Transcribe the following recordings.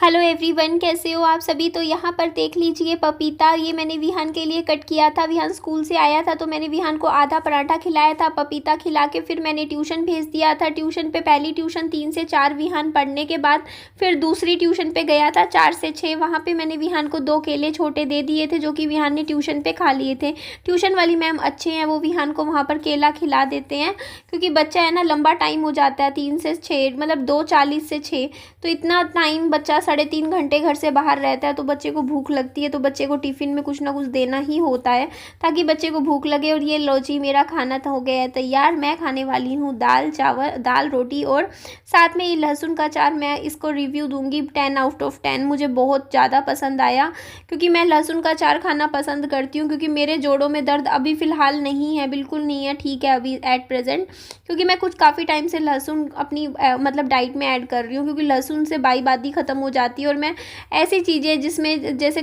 Hello everyone, कैसे हो आप सभी। तो यहाँ पर देख लीजिए पपीता, ये मैंने विहान के लिए कट किया था। विहान स्कूल से आया था तो मैंने विहान को आधा पराठा खिलाया था, पपीता खिला के फिर मैंने ट्यूशन भेज दिया था। ट्यूशन पे पहली ट्यूशन 3 से 4 विहान पढ़ने के बाद फिर दूसरी ट्यूशन पे गया था 4 से 6। वहाँ पर मैंने विहान को 2 केले छोटे दे दिए थे जो कि विहान ने ट्यूशन पर खा लिए थे। ट्यूशन वाली मैम अच्छे हैं, वो विहान को वहाँ पर केला खिला देते हैं क्योंकि बच्चा है ना, लंबा टाइम हो जाता है 3 से 6, मतलब 2:40 से 6, तो इतना टाइम बच्चा 3.5 घंटे घर से बाहर रहता है तो बच्चे को भूख लगती है। तो बच्चे को टिफ़िन में कुछ ना कुछ देना ही होता है ताकि बच्चे को भूख लगे। और ये लो जी, मेरा खाना तो हो गया है तैयार। मैं खाने वाली हूँ दाल चावल, दाल रोटी और साथ में ये लहसुन का अचार। मैं इसको रिव्यू दूंगी 10 आउट ऑफ 10। मुझे बहुत ज़्यादा पसंद आया क्योंकि मैं लहसुन का अचार खाना पसंद करती हूँ क्योंकि मेरे जोड़ों में दर्द अभी फ़िलहाल नहीं है, बिल्कुल नहीं है, ठीक है अभी एट प्रेजेंट, क्योंकि मैं कुछ काफ़ी टाइम से लहसुन अपनी मतलब डाइट में ऐड कर रही हूँ क्योंकि लहसुन से बादी ख़त्म हो जाती है। और मैं ऐसी चीज़ें जिसमें जैसे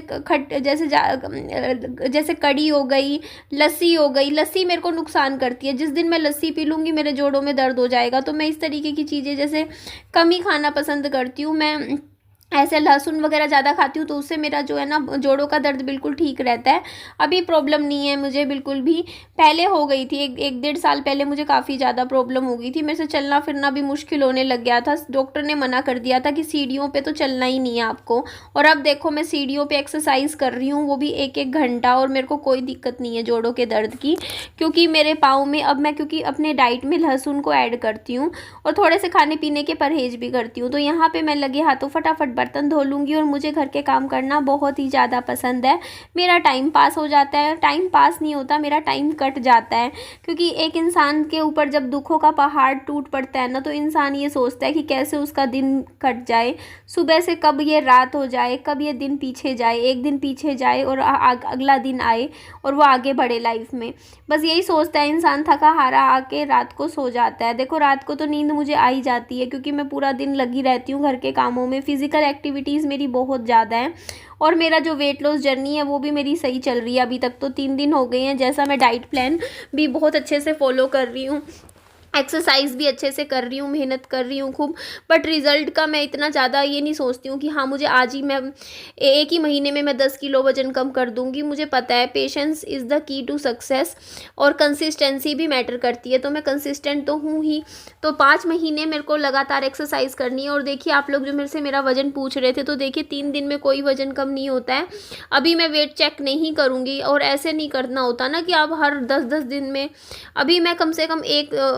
कड़ी हो गई, लस्सी हो गई, लस्सी मेरे को नुकसान करती है। जिस दिन मैं लस्सी पी लूँगी मेरे जोड़ों में दर्द हो जाएगा। तो मैं इस तरीके की चीज़ें जैसे कम ही खाना पसंद करती हूँ। मैं ऐसे लहसुन वगैरह ज़्यादा खाती हूँ तो उससे मेरा जो है ना, जोड़ों का दर्द बिल्कुल ठीक रहता है। अभी प्रॉब्लम नहीं है मुझे बिल्कुल भी। पहले हो गई थी, एक 1.5 साल पहले मुझे काफ़ी ज़्यादा प्रॉब्लम हो गई थी। मेरे से चलना फिरना भी मुश्किल होने लग गया था। डॉक्टर ने मना कर दिया था कि सीढ़ियों पे तो चलना ही नहीं है आपको। और अब देखो मैं सीढ़ियों पे एक्सरसाइज कर रही हूँ, वो भी 1-1 घंटा, और मेरे को कोई दिक्कत नहीं है जोड़ों के दर्द की क्योंकि मेरे पाँव में अब मैं, क्योंकि अपने डाइट में लहसुन को ऐड करती हूँ और थोड़े से खाने पीने के परहेज भी करती हूँ। तो यहाँ पर मैं लगे हाथों फटाफट बर्तन धो लूँगी। और मुझे घर के काम करना बहुत ही ज़्यादा पसंद है। मेरा टाइम पास हो जाता है, टाइम पास नहीं होता, मेरा टाइम कट जाता है क्योंकि एक इंसान के ऊपर जब दुखों का पहाड़ टूट पड़ता है ना, तो इंसान ये सोचता है कि कैसे उसका दिन कट जाए, सुबह से कब ये रात हो जाए, कब ये दिन पीछे जाए, एक दिन पीछे जाए और अगला दिन आए और वो आगे बढ़े लाइफ में। बस यही सोचता है इंसान, थका हारा आके रात को सो जाता है। देखो रात को तो नींद मुझे आ ही जाती है क्योंकि मैं पूरा दिन लगी रहती हूँ घर के कामों में। फिजिकल एक्टिविटीज़ मेरी बहुत ज़्यादा है और मेरा जो वेट लॉस जर्नी है वो भी मेरी सही चल रही है। अभी तक तो 3 दिन हो गए हैं, जैसा मैं डाइट प्लान भी बहुत अच्छे से फॉलो कर रही हूँ, एक्सरसाइज भी अच्छे से कर रही हूँ, मेहनत कर रही हूँ खूब। बट रिज़ल्ट का मैं इतना ज़्यादा ये नहीं सोचती हूँ कि हाँ मुझे आज ही मैं 1 ही महीने में मैं 10 किलो वजन कम कर दूँगी। मुझे पता है patience is the key to success और कंसिस्टेंसी भी मैटर करती है। तो मैं कंसिस्टेंट तो हूँ ही। तो 5 महीने मेरे को लगातार एक्सरसाइज करनी है। और देखिए आप लोग जो मेरे से मेरा वज़न पूछ रहे थे, तो देखिए 3 दिन में कोई वज़न कम नहीं होता है। अभी मैं वेट चेक नहीं करूँगी और ऐसे नहीं करना होता ना कि आप हर 10-10 दिन में। अभी मैं कम से कम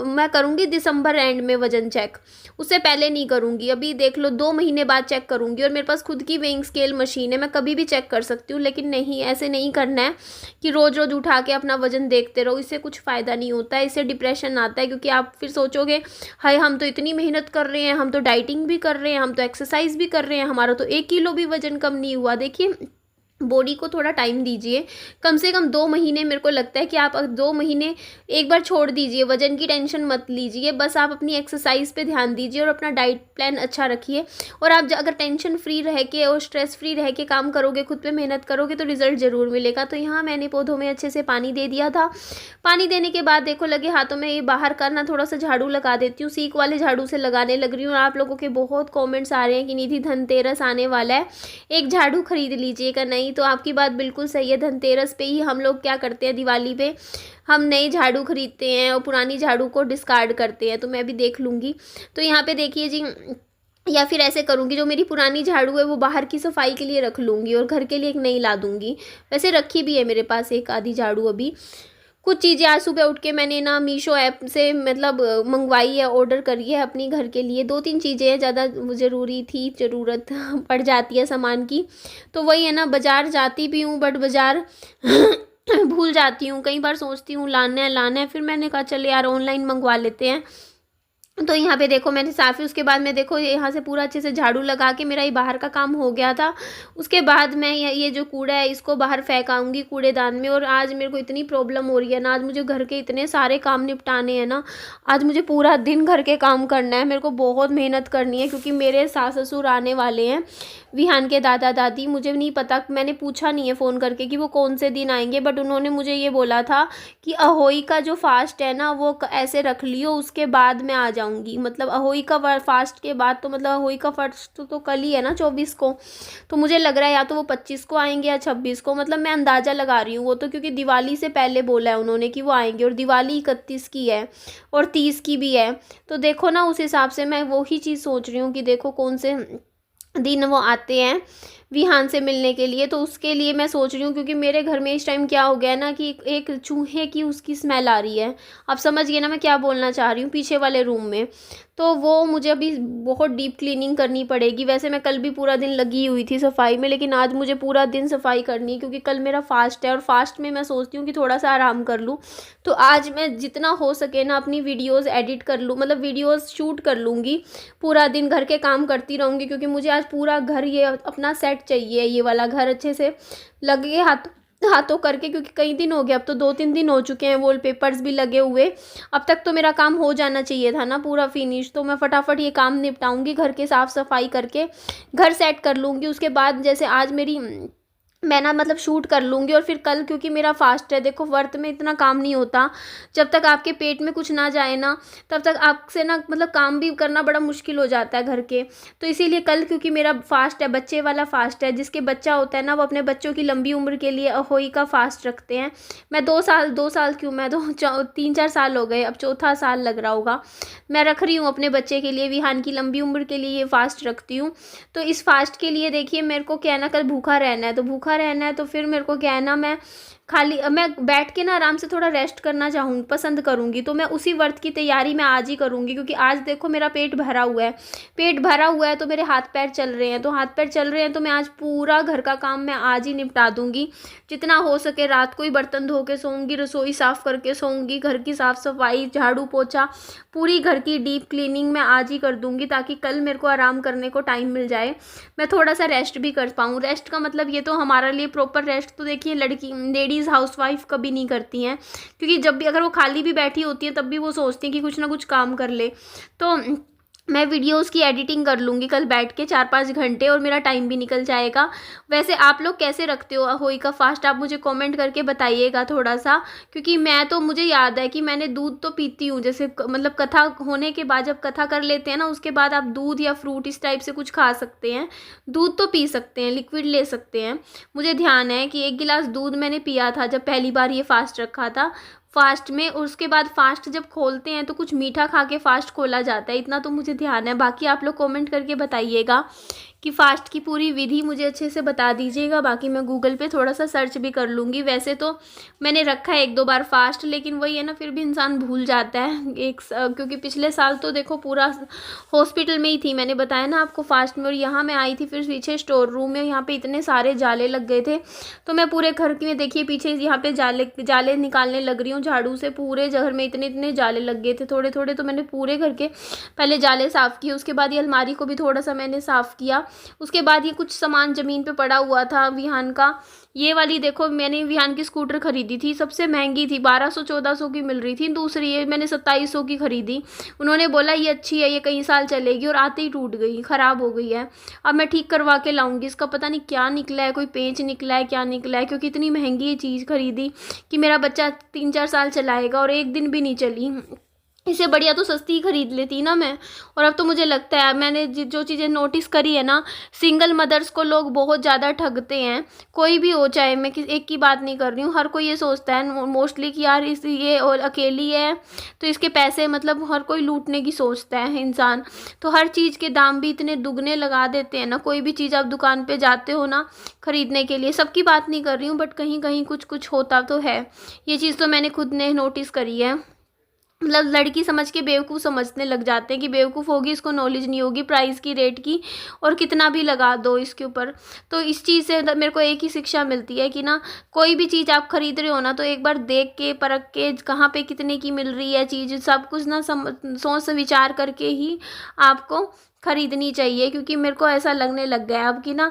मैं करूँगी दिसंबर एंड में वज़न चेक, उससे पहले नहीं करूँगी। अभी देख लो 2 महीने बाद चेक करूँगी। और मेरे पास खुद की वेइंग स्केल मशीन है, मैं कभी भी चेक कर सकती हूँ। लेकिन नहीं, ऐसे नहीं करना है कि रोज़ रोज़ उठा के अपना वज़न देखते रहो, इससे कुछ फ़ायदा नहीं होता है, इससे डिप्रेशन आता है क्योंकि आप फिर सोचोगे हाय हम तो इतनी मेहनत कर रहे हैं, हम तो डाइटिंग भी कर रहे हैं, हम तो एक्सरसाइज भी कर रहे हैं, हमारा तो 1 किलो भी वज़न कम नहीं हुआ। देखिए बॉडी को थोड़ा टाइम दीजिए, कम से कम 2 महीने। मेरे को लगता है कि आप 2 महीने एक बार छोड़ दीजिए, वजन की टेंशन मत लीजिए, बस आप अपनी एक्सरसाइज पे ध्यान दीजिए और अपना डाइट प्लान अच्छा रखिए। और आप अगर टेंशन फ्री रह के और स्ट्रेस फ्री रह के काम करोगे, खुद पे मेहनत करोगे, तो रिजल्ट ज़रूर मिलेगा। तो यहाँ मैंने पौधों में अच्छे से पानी दे दिया था। पानी देने के बाद देखो लगे हाथों में ये बाहर का ना थोड़ा सा झाड़ू लगा देती हूँ, सीक वाले झाड़ू से लगाने लग रही हूँ। आप लोगों के बहुत कॉमेंट्स आ रहे हैं कि निधि धनतेरस आने वाला है, एक झाड़ू खरीद लीजिएगा। नहीं, तो आपकी बात बिल्कुल सही है। धनतेरस पे ही हम लोग क्या करते हैं, दिवाली पे हम नई झाड़ू खरीदते हैं और पुरानी झाड़ू को डिस्कार्ड करते हैं। तो मैं भी देख लूँगी। तो यहाँ पे देखिए जी, या फिर ऐसे करूँगी, जो मेरी पुरानी झाड़ू है वो बाहर की सफाई के लिए रख लूँगी और घर के लिए एक नई ला दूँगी। वैसे रखी भी है मेरे पास एक आधी झाड़ू अभी। कुछ चीज़ें आज सुबह उठ के मैंने ना मीशो ऐप से मतलब मंगवाई है, ऑर्डर करी है अपनी घर के लिए। 2-3 चीज़ें हैं, ज़्यादा ज़रूरत पड़ जाती है सामान की। तो वही है ना, बाज़ार जाती भी हूँ बट बाज़ार भूल जाती हूँ। कई बार सोचती हूँ लाना है, फिर मैंने कहा चले यार ऑनलाइन मंगवा लेते हैं। तो यहाँ पे देखो मैंने साफ़ी, उसके बाद मैं देखो यहाँ से पूरा अच्छे से झाड़ू लगा के मेरा ये बाहर का काम हो गया था। उसके बाद मैं ये जो कूड़ा है इसको बाहर फेंक आऊँगी कूड़ेदान में। और आज मेरे को इतनी प्रॉब्लम हो रही है ना, आज मुझे घर के इतने सारे काम निपटाने हैं ना, आज मुझे पूरा दिन घर के काम करना है, मेरे को बहुत मेहनत करनी है क्योंकि मेरे सास ससुर आने वाले हैं। विहान के दादा दादी, मुझे नहीं पता, मैंने पूछा नहीं है फ़ोन करके कि वो कौन से दिन आएंगे, बट उन्होंने मुझे ये बोला था कि अहोई का जो फास्ट है ना वो ऐसे रख लियो, उसके बाद मैं आ जाऊंगी। मतलब अहोई का फास्ट के बाद, तो मतलब अहोई का फास्ट तो कल ही है ना 24 को, तो मुझे लग रहा है या तो वो 25 को आएंगे या 26 को, मतलब मैं अंदाज़ा लगा रही हूँ। वो तो क्योंकि दिवाली से पहले बोला है उन्होंने कि वो आएंगे, और दिवाली 31 की है और 30 की भी है। तो देखो ना, उस हिसाब से मैं वही चीज़ सोच रही हूँ कि देखो कौन से दिन वो आते हैं विहान से मिलने के लिए। तो उसके लिए मैं सोच रही हूँ, क्योंकि मेरे घर में इस टाइम क्या हो गया है ना कि एक चूहे की उसकी स्मेल आ रही है। आप समझ गए ना मैं क्या बोलना चाह रही हूँ, पीछे वाले रूम में। तो वो मुझे अभी बहुत डीप क्लीनिंग करनी पड़ेगी। वैसे मैं कल भी पूरा दिन लगी हुई थी सफाई में, लेकिन आज मुझे पूरा दिन सफाई करनी है, क्योंकि कल मेरा फास्ट है, और फास्ट में मैं सोचती हूँ कि थोड़ा सा आराम कर लूँ। तो आज मैं जितना हो सके ना अपनी वीडियोज़ एडिट कर लूँ, मतलब वीडियोज़ शूट कर लूँगी। पूरा दिन घर के काम करती रहूँगी, क्योंकि मुझे आज पूरा घर ये अपना सेट चाहिए, ये वाला घर अच्छे से लगे हाथों करके, क्योंकि कई दिन हो गए, अब तो 2-3 दिन हो चुके हैं वॉलपेपर्स भी लगे हुए। अब तक तो मेरा काम हो जाना चाहिए था ना पूरा फिनिश। तो मैं फटाफट ये काम निपटाऊंगी, घर के साफ़ सफाई करके घर सेट कर लूँगी। उसके बाद जैसे आज मैं ना मतलब शूट कर लूँगी, और फिर कल क्योंकि मेरा फास्ट है, देखो व्रत में इतना काम नहीं होता, जब तक आपके पेट में कुछ ना जाए ना तब तक आपसे ना मतलब काम भी करना बड़ा मुश्किल हो जाता है घर के। तो इसीलिए कल क्योंकि मेरा फास्ट है, बच्चे वाला फास्ट है, जिसके बच्चा होता है ना वो अपने बच्चों की लंबी उम्र के लिए अहोई का फास्ट रखते हैं। मैं 2 साल क्यों, मैं तो 3-4 साल हो गए, अब चौथा साल लग रहा होगा मैं रख रही हूँ अपने बच्चे के लिए, विहान की लंबी उम्र के लिए ये फास्ट रखती हूँ। तो इस फास्ट के लिए देखिए मेरे को क्या है ना, कल भूखा रहना है, तो भूखा रहना है तो फिर मेरे को क्या है ना, मैं बैठ के ना आराम से थोड़ा रेस्ट करना पसंद करूँगी। तो मैं उसी व्रत की तैयारी मैं आज ही करूँगी, क्योंकि आज देखो मेरा पेट भरा हुआ है, तो मेरे हाथ पैर चल रहे हैं, तो मैं आज पूरा घर का काम मैं आज ही निपटा दूँगी। जितना हो सके रात को ही बर्तन धो के सोऊंगी, रसोई साफ़ करके सोऊंगी, घर की साफ़ सफाई, झाड़ू पोछा, पूरी घर की डीप क्लीनिंग मैं आज ही कर दूँगी, ताकि कल मेरे को आराम करने को टाइम मिल जाए, मैं थोड़ा सा रेस्ट भी कर पाऊँ। रेस्ट का मतलब ये तो हमारे लिए प्रॉपर रेस्ट तो देखिए लेडीज़ हाउसवाइफ कभी नहीं करती हैं, क्योंकि जब भी अगर वो खाली भी बैठी होती हैं तब भी वो सोचती हैं कि कुछ ना कुछ काम कर ले। तो मैं वीडियोज़ की एडिटिंग कर लूँगी कल बैठ के 4-5 घंटे, और मेरा टाइम भी निकल जाएगा। वैसे आप लोग कैसे रखते हो अहोई का फास्ट, आप मुझे कमेंट करके बताइएगा थोड़ा सा, क्योंकि मुझे याद है कि मैंने दूध तो पीती हूँ, जैसे मतलब कथा होने के बाद जब कथा कर लेते हैं ना उसके बाद आप दूध या फ्रूट इस टाइप से कुछ खा सकते हैं, दूध तो पी सकते हैं, लिक्विड ले सकते हैं। मुझे ध्यान है कि 1 गिलास दूध मैंने पिया था जब पहली बार ये फास्ट रखा था फास्ट में, और उसके बाद फास्ट जब खोलते हैं तो कुछ मीठा खा के फास्ट खोला जाता है, इतना तो मुझे ध्यान है। बाकी आप लोग कमेंट करके बताइएगा कि फ़ास्ट की पूरी विधि मुझे अच्छे से बता दीजिएगा। बाकी मैं गूगल पे थोड़ा सा सर्च भी कर लूँगी। वैसे तो मैंने रखा है 1-2 बार फ़ास्ट, लेकिन वही है ना, फिर भी इंसान भूल जाता है क्योंकि पिछले साल तो देखो पूरा हॉस्पिटल में ही थी, मैंने बताया ना आपको फ़ास्ट में, और यहाँ मैं आई थी फिर पीछे स्टोर रूम में, यहाँ पे इतने सारे जाले लग गए थे, तो मैं पूरे घर में देखिए पीछे यहाँ पे जाले निकालने लग रही हूँ झाड़ू से। पूरे घर में इतने जाले लग गए थे थोड़े थोड़े, तो मैंने पूरे घर के पहले जाले साफ़ किए, उसके बाद ये अलमारी को भी थोड़ा सा मैंने साफ़ किया। उसके बाद ये कुछ सामान ज़मीन पे पड़ा हुआ था विहान का, ये वाली देखो मैंने विहान की स्कूटर खरीदी थी, सबसे महंगी थी, 1200-1400 की मिल रही थी। दूसरी ये मैंने 2700 की खरीदी, उन्होंने बोला ये अच्छी है, ये कई साल चलेगी, और आते ही टूट गई, ख़राब हो गई है। अब मैं ठीक करवा के लाऊंगी, इसका पता नहीं क्या निकला है, कोई पेंच निकला है क्या निकला है, क्योंकि इतनी महंगी ये चीज़ खरीदी कि मेरा बच्चा 3-4 साल चलाएगा, और एक दिन भी नहीं चली। इससे बढ़िया तो सस्ती ही खरीद लेती ना मैं। और अब तो मुझे लगता है मैंने जो चीज़ें नोटिस करी है ना, सिंगल मदर्स को लोग बहुत ज़्यादा ठगते हैं, कोई भी हो, चाहे मैं एक की बात नहीं कर रही हूँ, हर कोई ये सोचता है मोस्टली कि यार ये और अकेली है तो इसके पैसे, मतलब हर कोई लूटने की सोचता है इंसान, तो हर चीज़ के दाम भी इतने दुगने लगा देते हैं ना। कोई भी चीज़ आप दुकान पर जाते हो ना खरीदने के लिए, सबकी बात नहीं कर रही हूँ बट कहीं कहीं कुछ कुछ होता तो है, ये चीज़ तो मैंने खुद ने नोटिस करी है। मतलब लड़की समझ के बेवकूफ़ समझने लग जाते हैं कि बेवकूफ़ होगी, इसको नॉलेज नहीं होगी प्राइस की, रेट की, और कितना भी लगा दो इसके ऊपर। तो इस चीज़ से मेरे को एक ही शिक्षा मिलती है कि ना, कोई भी चीज़ आप खरीद रहे हो ना तो एक बार देख के परख के कहाँ पे कितने की मिल रही है चीज़, सब कुछ ना सोच विचार करके ही आपको ख़रीदनी चाहिए, क्योंकि मेरे को ऐसा लगने लग गया है अब कि ना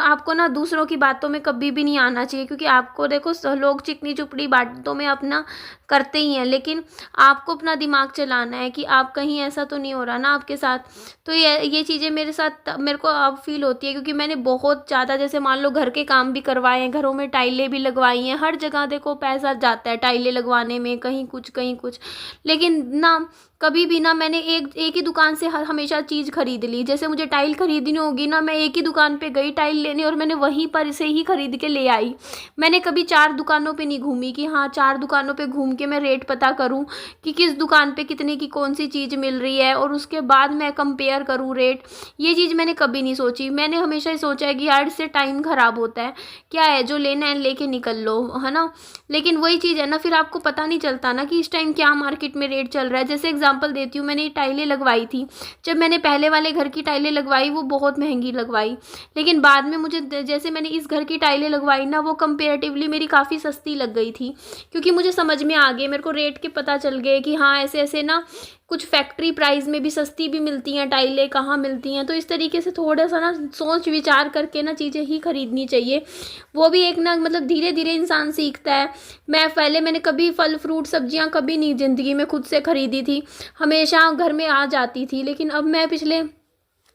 आपको ना दूसरों की बातों में कभी भी नहीं आना चाहिए, क्योंकि आपको देखो लोग चिकनी चुपड़ी बातों में अपना करते ही हैं, लेकिन आपको अपना दिमाग चलाना है कि आप कहीं ऐसा तो नहीं हो रहा ना आपके साथ। तो ये चीज़ें मेरे साथ मेरे को अब फील होती है, क्योंकि मैंने बहुत ज़्यादा, जैसे मान लो घर के काम भी करवाए हैं, घरों में टाइलें भी लगवाई हैं, हर जगह देखो पैसा जाता है टाइलें लगवाने में, कहीं कुछ कहीं कुछ, लेकिन ना कभी भी ना मैंने एक ही दुकान से हमेशा चीज़ खरीद ली। जैसे मुझे टाइल खरीदनी होगी ना, मैं एक ही दुकान पे गई टाइल लेने और मैंने वहीं पर से ही खरीद के ले आई। मैंने कभी 4 दुकानों पे नहीं घूमी कि हाँ 4 दुकानों पे घूम के मैं रेट पता करूँ कि किस दुकान पे कितने की कौन सी चीज़ मिल रही है और उसके बाद मैं कंपेयर करूँ रेट। ये चीज़ मैंने कभी नहीं सोची। मैंने हमेशा ही सोचा है कि यार इससे टाइम ख़राब होता है, क्या है जो लेना है लेके निकल लो, है ना। लेकिन वही चीज़ है ना, फिर आपको पता नहीं चलता ना कि इस टाइम क्या मार्केट में रेट चल रहा है। जैसे एग्जांपल देती हूँ, मैंने ये टाइलें लगवाई थी, जब मैंने पहले वाले घर की टाइलें लगवाई वो बहुत महंगी लगवाई, लेकिन बाद में मुझे जैसे मैंने इस घर की टाइलें लगवाई ना, वो कंपेरेटिवली मेरी काफ़ी सस्ती लग गई थी, क्योंकि मुझे समझ में आ गए, मेरे को रेट के पता चल गए कि हाँ ऐसे ऐसे ना कुछ फैक्ट्री प्राइस में भी सस्ती भी मिलती हैं टाइलें, कहाँ मिलती हैं। तो इस तरीके से थोड़ा सा ना सोच विचार करके ना चीज़ें ही खरीदनी चाहिए। वो भी एक ना मतलब धीरे धीरे इंसान सीखता है। मैंने कभी फल फ्रूट सब्जियां कभी नहीं ज़िंदगी में खुद से खरीदी थी, हमेशा घर में आ जाती थी, लेकिन अब मैं पिछले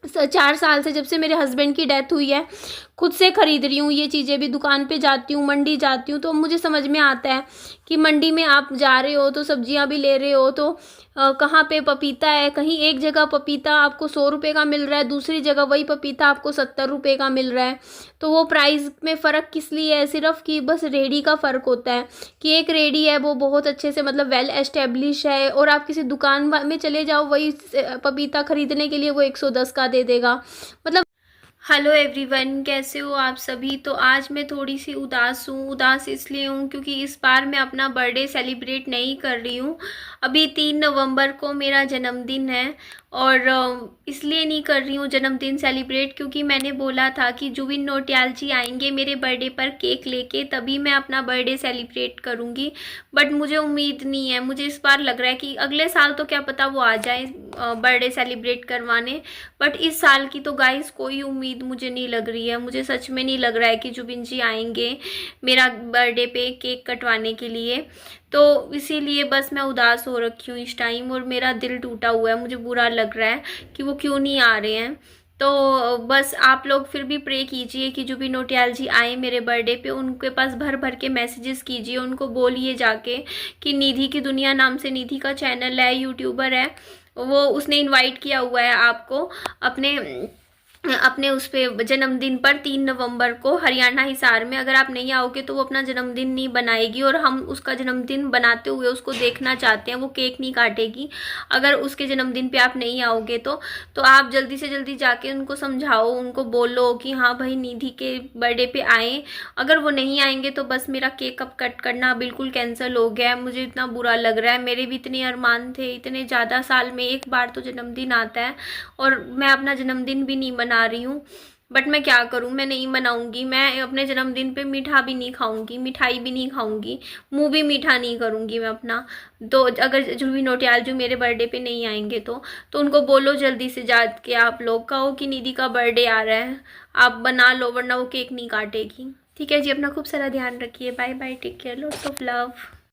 4 साल से, जब से मेरे हस्बैंड की डेथ हुई है, खुद से खरीद रही हूँ ये चीज़ें भी। दुकान पे जाती हूँ, मंडी जाती हूँ, तो मुझे समझ में आता है कि मंडी में आप जा रहे हो तो सब्जियां भी ले रहे हो, तो कहाँ पे पपीता है, कहीं एक जगह पपीता आपको 100 रुपये का मिल रहा है, दूसरी जगह वही पपीता आपको 70 रुपये का मिल रहा है। तो वो प्राइस में फ़र्क किस लिए है, सिर्फ कि बस रेडी का फ़र्क होता है कि एक रेडी है वो बहुत अच्छे से मतलब वेल एस्टेब्लिश है, और आप किसी दुकान में चले जाओ वही पपीता खरीदने के लिए वो 110 का दे देगा। मतलब हेलो एवरीवन, कैसे हो आप सभी। तो आज मैं थोड़ी सी उदास हूँ। उदास इसलिए हूँ क्योंकि इस बार मैं अपना बर्थडे सेलिब्रेट नहीं कर रही हूँ। अभी 3 नवंबर को मेरा जन्मदिन है, और इसलिए नहीं कर रही हूँ जन्मदिन सेलिब्रेट क्योंकि मैंने बोला था कि जुबिन नौटियाल जी आएंगे मेरे बर्थडे पर केक लेके, तभी मैं अपना बर्थडे सेलिब्रेट करूँगी। बट मुझे उम्मीद नहीं है, मुझे इस बार लग रहा है कि अगले साल तो क्या पता वो आ जाए बर्थडे सेलिब्रेट करवाने, बट इस साल की तो गाइस कोई उम्मीद मुझे नहीं लग रही है। मुझे सच में नहीं लग रहा है कि जुबिन जी आएंगे मेरा बर्थडे पे केक कटवाने के लिए। तो इसीलिए बस मैं उदास हो रखी हूँ इस टाइम, और मेरा दिल टूटा हुआ है, मुझे बुरा लग रहा है कि वो क्यों नहीं आ रहे हैं। तो बस आप लोग फिर भी प्रे कीजिए कि जुबिन नौटियाल जी आए मेरे बर्थडे पे। उनके पास भर भर के मैसेजेस कीजिए, उनको बोलिए जाके कि निधि की दुनिया नाम से निधि का चैनल है, यूट्यूबर है वो, उसने इनवाइट किया हुआ है आपको अपने उस पे जन्मदिन पर 3 नवंबर को हरियाणा हिसार में। अगर आप नहीं आओगे तो वो अपना जन्मदिन नहीं बनाएगी, और हम उसका जन्मदिन बनाते हुए उसको देखना चाहते हैं। वो केक नहीं काटेगी अगर उसके जन्मदिन पे आप नहीं आओगे तो आप जल्दी से जल्दी जाके उनको समझाओ, उनको बोलो कि हाँ भाई निधि के बर्थडे पे आए। अगर वो नहीं आएंगे तो बस मेरा केक अब कट करना बिल्कुल कैंसिल हो गया है। मुझे इतना बुरा लग रहा है, मेरे भी इतने अरमान थे, इतने ज़्यादा साल में एक बार तो जन्मदिन आता है और मैं अपना जन्मदिन भी नहीं बना रही हूँ। बट मैं क्या करूँ, मैं नहीं मनाऊंगी। मैं अपने जन्मदिन पे मीठा भी नहीं खाऊंगी, मिठाई भी नहीं खाऊंगी, मुंह भी मीठा नहीं करूंगी मैं अपना। तो अगर जुबिन नौटियाल जो मेरे बर्थडे पे नहीं आएंगे तो उनको बोलो जल्दी से जाके, आप लोग कहो कि निधि का बर्थडे आ रहा है, आप बना लो, वरना वो केक नहीं काटेगी। ठीक है जी, अपना खूब सारा ध्यान रखिए। Bye bye, take care, lots of love.